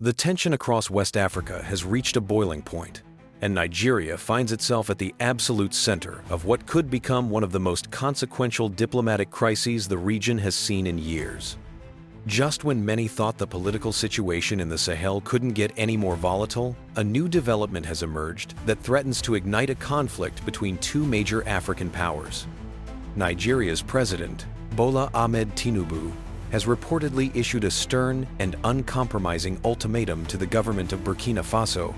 The tension across West Africa has reached a boiling point, and Nigeria finds itself at the absolute center of what could become one of the most consequential diplomatic crises the region has seen in years. Just when many thought the political situation in the Sahel couldn't get any more volatile, a new development has emerged that threatens to ignite a conflict between two major African powers. Nigeria's President, Bola Ahmed Tinubu, has reportedly issued a stern and uncompromising ultimatum to the government of Burkina Faso,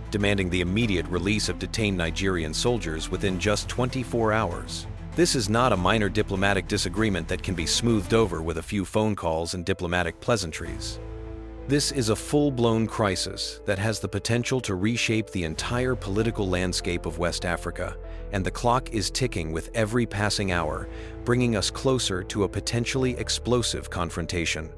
demanding the immediate release of detained Nigerian soldiers within just 24 hours. This is not a minor diplomatic disagreement that can be smoothed over with a few phone calls and diplomatic pleasantries. This is a full-blown crisis that has the potential to reshape the entire political landscape of West Africa, and the clock is ticking with every passing hour, bringing us closer to a potentially explosive confrontation.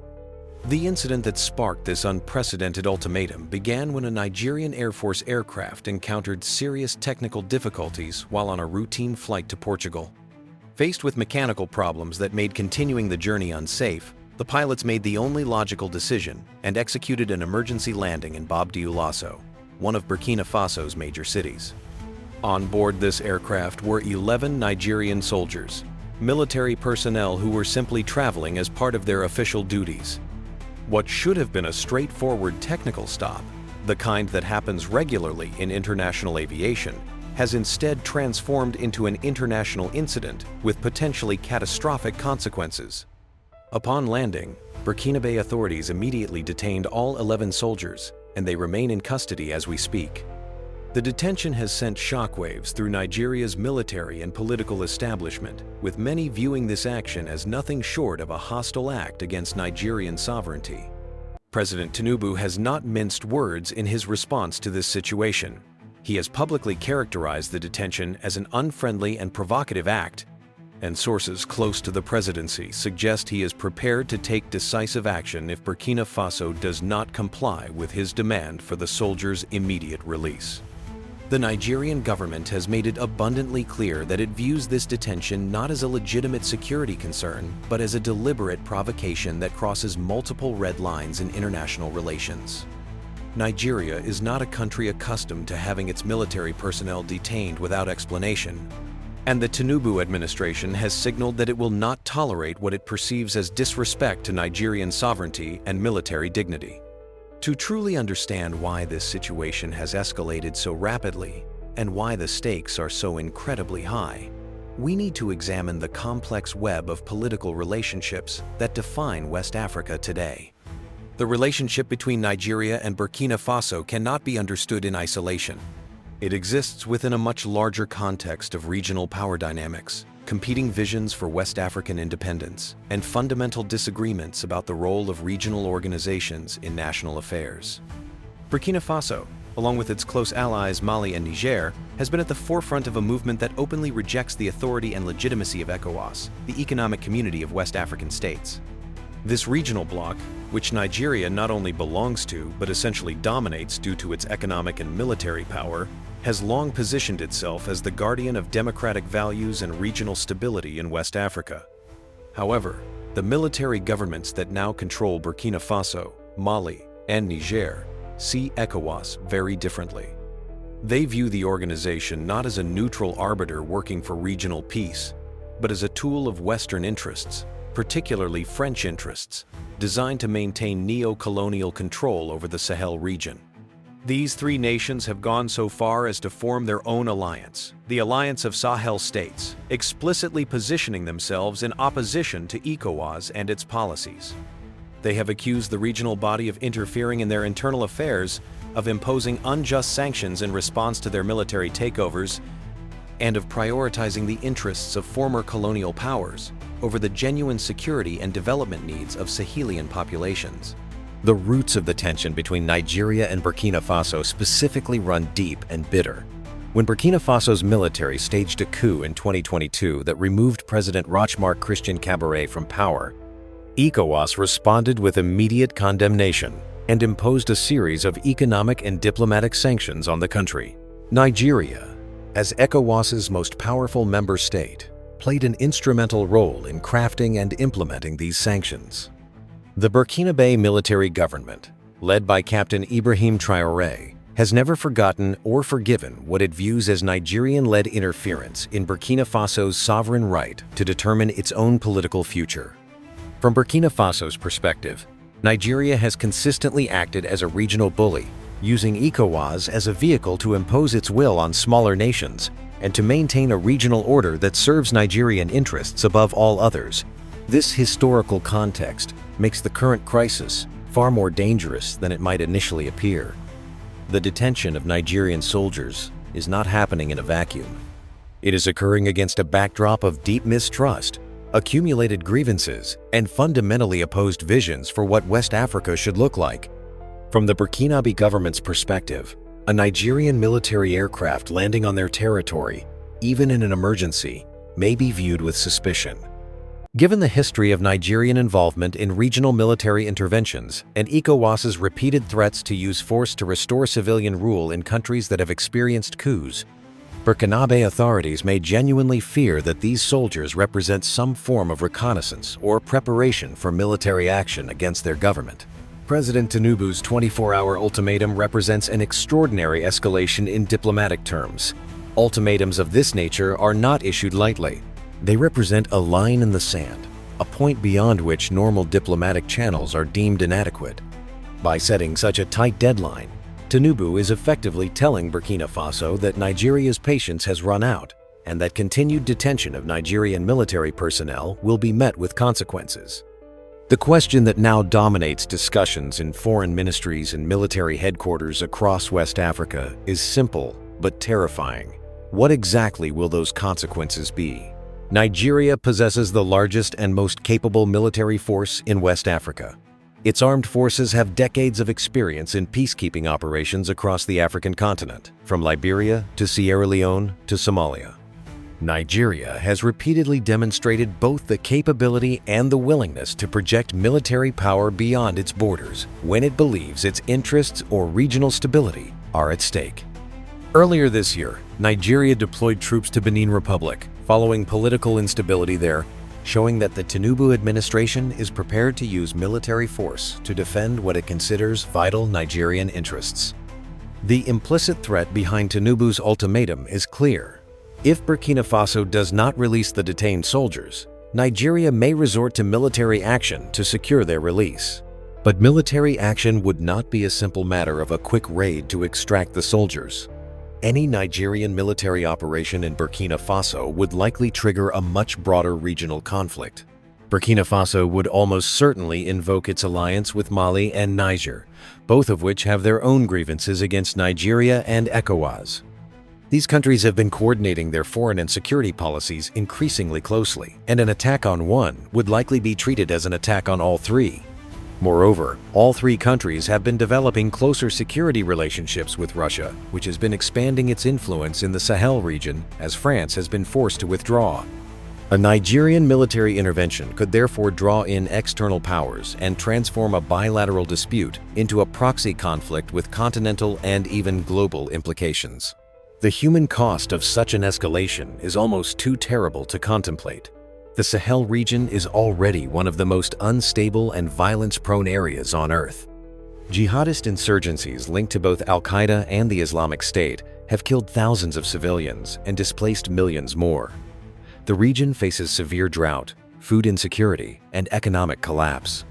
The incident that sparked this unprecedented ultimatum began when a Nigerian Air Force aircraft encountered serious technical difficulties while on a routine flight to Portugal. Faced with mechanical problems that made continuing the journey unsafe, the pilots made the only logical decision and executed an emergency landing in Bobo-Dioulasso, one of Burkina Faso's major cities. On board this aircraft were 11 Nigerian soldiers, military personnel who were simply traveling as part of their official duties. What should have been a straightforward technical stop, the kind that happens regularly in international aviation, has instead transformed into an international incident with potentially catastrophic consequences. Upon landing, Burkina Faso authorities immediately detained all 11 soldiers, and they remain in custody as we speak. The detention has sent shockwaves through Nigeria's military and political establishment, with many viewing this action as nothing short of a hostile act against Nigerian sovereignty. President Tinubu has not minced words in his response to this situation. He has publicly characterized the detention as an unfriendly and provocative act, and sources close to the presidency suggest he is prepared to take decisive action if Burkina Faso does not comply with his demand for the soldiers' immediate release. The Nigerian government has made it abundantly clear that it views this detention not as a legitimate security concern, but as a deliberate provocation that crosses multiple red lines in international relations. Nigeria is not a country accustomed to having its military personnel detained without explanation, and the Tinubu administration has signaled that it will not tolerate what it perceives as disrespect to Nigerian sovereignty and military dignity. To truly understand why this situation has escalated so rapidly and why the stakes are so incredibly high, we need to examine the complex web of political relationships that define West Africa today. The relationship between Nigeria and Burkina Faso cannot be understood in isolation. It exists within a much larger context of regional power dynamics, competing visions for West African independence, and fundamental disagreements about the role of regional organizations in national affairs. Burkina Faso, along with its close allies Mali and Niger, has been at the forefront of a movement that openly rejects the authority and legitimacy of ECOWAS, the economic community of West African states. This regional bloc, which Nigeria not only belongs to but essentially dominates due to its economic and military power, has long positioned itself as the guardian of democratic values and regional stability in West Africa. However, the military governments that now control Burkina Faso, Mali, and Niger see ECOWAS very differently. They view the organization not as a neutral arbiter working for regional peace, but as a tool of Western interests, particularly French interests, designed to maintain neo-colonial control over the Sahel region. These three nations have gone so far as to form their own alliance, the Alliance of Sahel States, explicitly positioning themselves in opposition to ECOWAS and its policies. They have accused the regional body of interfering in their internal affairs, of imposing unjust sanctions in response to their military takeovers, and of prioritizing the interests of former colonial powers over the genuine security and development needs of Sahelian populations. The roots of the tension between Nigeria and Burkina Faso specifically run deep and bitter. When Burkina Faso's military staged a coup in 2022 that removed President Roch-Marc Christian Kabore from power, ECOWAS responded with immediate condemnation and imposed a series of economic and diplomatic sanctions on the country. Nigeria, as ECOWAS's most powerful member state, played an instrumental role in crafting and implementing these sanctions. The Burkina Faso military government, led by Captain Ibrahim Traoré, has never forgotten or forgiven what it views as Nigerian-led interference in Burkina Faso's sovereign right to determine its own political future. From Burkina Faso's perspective, Nigeria has consistently acted as a regional bully, using ECOWAS as a vehicle to impose its will on smaller nations and to maintain a regional order that serves Nigerian interests above all others. This historical context makes the current crisis far more dangerous than it might initially appear. The detention of Nigerian soldiers is not happening in a vacuum. It is occurring against a backdrop of deep mistrust, accumulated grievances, and fundamentally opposed visions for what West Africa should look like. From the Burkinabe government's perspective, a Nigerian military aircraft landing on their territory, even in an emergency, may be viewed with suspicion. Given the history of Nigerian involvement in regional military interventions and ECOWAS's repeated threats to use force to restore civilian rule in countries that have experienced coups, Burkinabe authorities may genuinely fear that these soldiers represent some form of reconnaissance or preparation for military action against their government. President Tinubu's 24-hour ultimatum represents an extraordinary escalation in diplomatic terms. Ultimatums of this nature are not issued lightly. They represent a line in the sand, a point beyond which normal diplomatic channels are deemed inadequate. By setting such a tight deadline, Tinubu is effectively telling Burkina Faso that Nigeria's patience has run out and that continued detention of Nigerian military personnel will be met with consequences. The question that now dominates discussions in foreign ministries and military headquarters across West Africa is simple but terrifying. What exactly will those consequences be? Nigeria possesses the largest and most capable military force in West Africa. Its armed forces have decades of experience in peacekeeping operations across the African continent, from Liberia to Sierra Leone to Somalia. Nigeria has repeatedly demonstrated both the capability and the willingness to project military power beyond its borders when it believes its interests or regional stability are at stake. Earlier this year, Nigeria deployed troops to Benin Republic following political instability there, showing that the Tinubu administration is prepared to use military force to defend what it considers vital Nigerian interests. The implicit threat behind Tinubu's ultimatum is clear. If Burkina Faso does not release the detained soldiers, Nigeria may resort to military action to secure their release. But military action would not be a simple matter of a quick raid to extract the soldiers. Any Nigerian military operation in Burkina Faso would likely trigger a much broader regional conflict. Burkina Faso would almost certainly invoke its alliance with Mali and Niger, both of which have their own grievances against Nigeria and ECOWAS. These countries have been coordinating their foreign and security policies increasingly closely, and an attack on one would likely be treated as an attack on all three. Moreover, all three countries have been developing closer security relationships with Russia, which has been expanding its influence in the Sahel region as France has been forced to withdraw. A Nigerian military intervention could therefore draw in external powers and transform a bilateral dispute into a proxy conflict with continental and even global implications. The human cost of such an escalation is almost too terrible to contemplate. The Sahel region is already one of the most unstable and violence-prone areas on Earth. Jihadist insurgencies linked to both Al-Qaeda and the Islamic State have killed thousands of civilians and displaced millions more. The region faces severe drought, food insecurity, and economic collapse.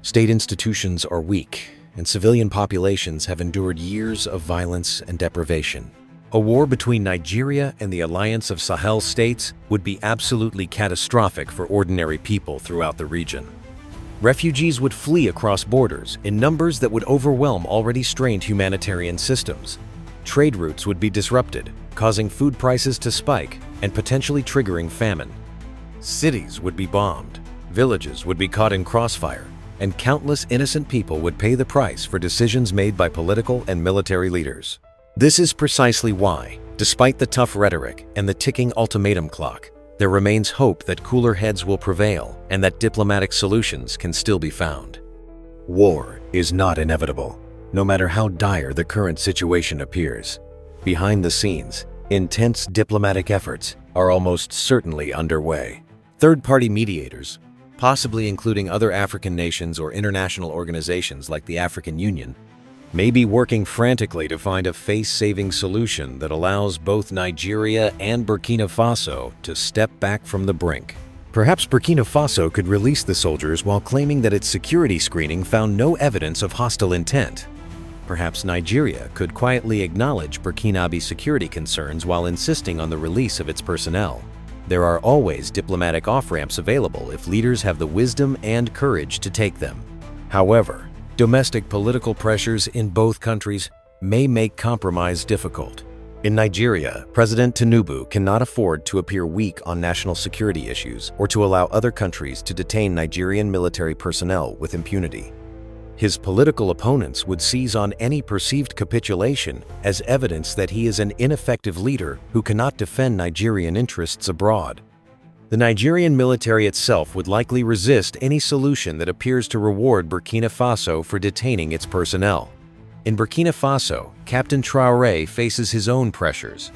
State institutions are weak, and civilian populations have endured years of violence and deprivation. A war between Nigeria and the alliance of Sahel states would be absolutely catastrophic for ordinary people throughout the region. Refugees would flee across borders in numbers that would overwhelm already strained humanitarian systems. Trade routes would be disrupted, causing food prices to spike and potentially triggering famine. Cities would be bombed, villages would be caught in crossfire, and countless innocent people would pay the price for decisions made by political and military leaders. This is precisely why, despite the tough rhetoric and the ticking ultimatum clock, there remains hope that cooler heads will prevail and that diplomatic solutions can still be found. War is not inevitable, no matter how dire the current situation appears. Behind the scenes, intense diplomatic efforts are almost certainly underway. Third-party mediators, possibly including other African nations or international organizations like the African Union, may be working frantically to find a face-saving solution that allows both Nigeria and Burkina Faso to step back from the brink. Perhaps Burkina Faso could release the soldiers while claiming that its security screening found no evidence of hostile intent. Perhaps Nigeria could quietly acknowledge Burkinabe security concerns while insisting on the release of its personnel. There are always diplomatic off-ramps available if leaders have the wisdom and courage to take them. However, domestic political pressures in both countries may make compromise difficult. In Nigeria, President Tinubu cannot afford to appear weak on national security issues or to allow other countries to detain Nigerian military personnel with impunity. His political opponents would seize on any perceived capitulation as evidence that he is an ineffective leader who cannot defend Nigerian interests abroad. The Nigerian military itself would likely resist any solution that appears to reward Burkina Faso for detaining its personnel. In Burkina Faso, Captain Traoré faces his own pressures.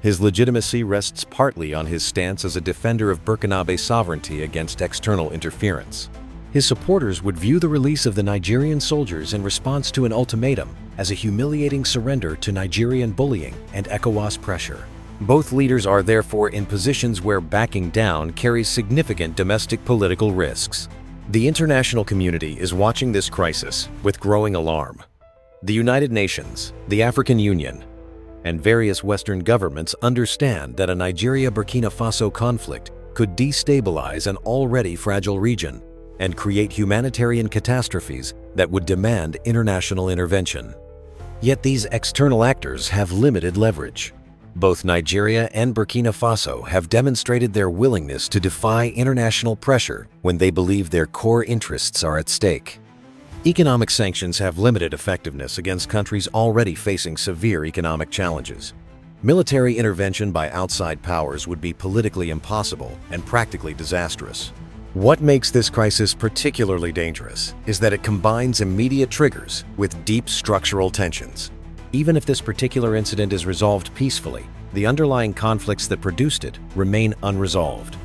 His legitimacy rests partly on his stance as a defender of Burkinabe sovereignty against external interference. His supporters would view the release of the Nigerian soldiers in response to an ultimatum as a humiliating surrender to Nigerian bullying and ECOWAS pressure. Both leaders are therefore in positions where backing down carries significant domestic political risks. The international community is watching this crisis with growing alarm. The United Nations, the African Union, and various Western governments understand that a Nigeria-Burkina Faso conflict could destabilize an already fragile region and create humanitarian catastrophes that would demand international intervention. Yet these external actors have limited leverage. Both Nigeria and Burkina Faso have demonstrated their willingness to defy international pressure when they believe their core interests are at stake. Economic sanctions have limited effectiveness against countries already facing severe economic challenges. Military intervention by outside powers would be politically impossible and practically disastrous. What makes this crisis particularly dangerous is that it combines immediate triggers with deep structural tensions. Even if this particular incident is resolved peacefully, the underlying conflicts that produced it remain unresolved.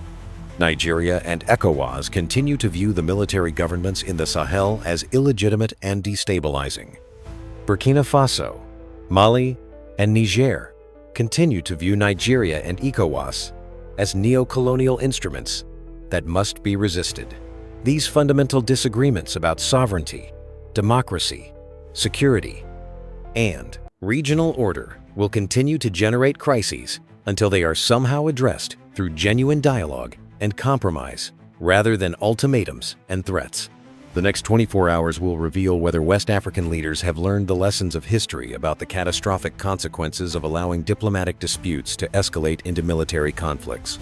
Nigeria and ECOWAS continue to view the military governments in the Sahel as illegitimate and destabilizing. Burkina Faso, Mali, and Niger continue to view Nigeria and ECOWAS as neo-colonial instruments that must be resisted. These fundamental disagreements about sovereignty, democracy, security, and regional order will continue to generate crises until they are somehow addressed through genuine dialogue and compromise, rather than ultimatums and threats. The next 24 hours will reveal whether West African leaders have learned the lessons of history about the catastrophic consequences of allowing diplomatic disputes to escalate into military conflicts.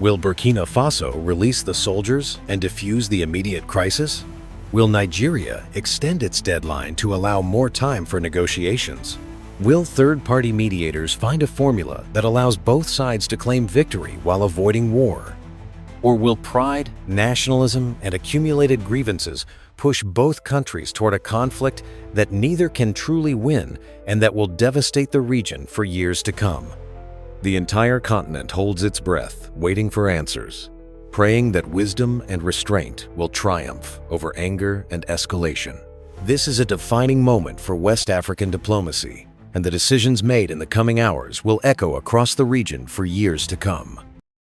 Will Burkina Faso release the soldiers and defuse the immediate crisis? Will Nigeria extend its deadline to allow more time for negotiations? Will third-party mediators find a formula that allows both sides to claim victory while avoiding war? Or will pride, nationalism, and accumulated grievances push both countries toward a conflict that neither can truly win and that will devastate the region for years to come? The entire continent holds its breath, waiting for answers, praying that wisdom and restraint will triumph over anger and escalation. This is a defining moment for West African diplomacy, and the decisions made in the coming hours will echo across the region for years to come.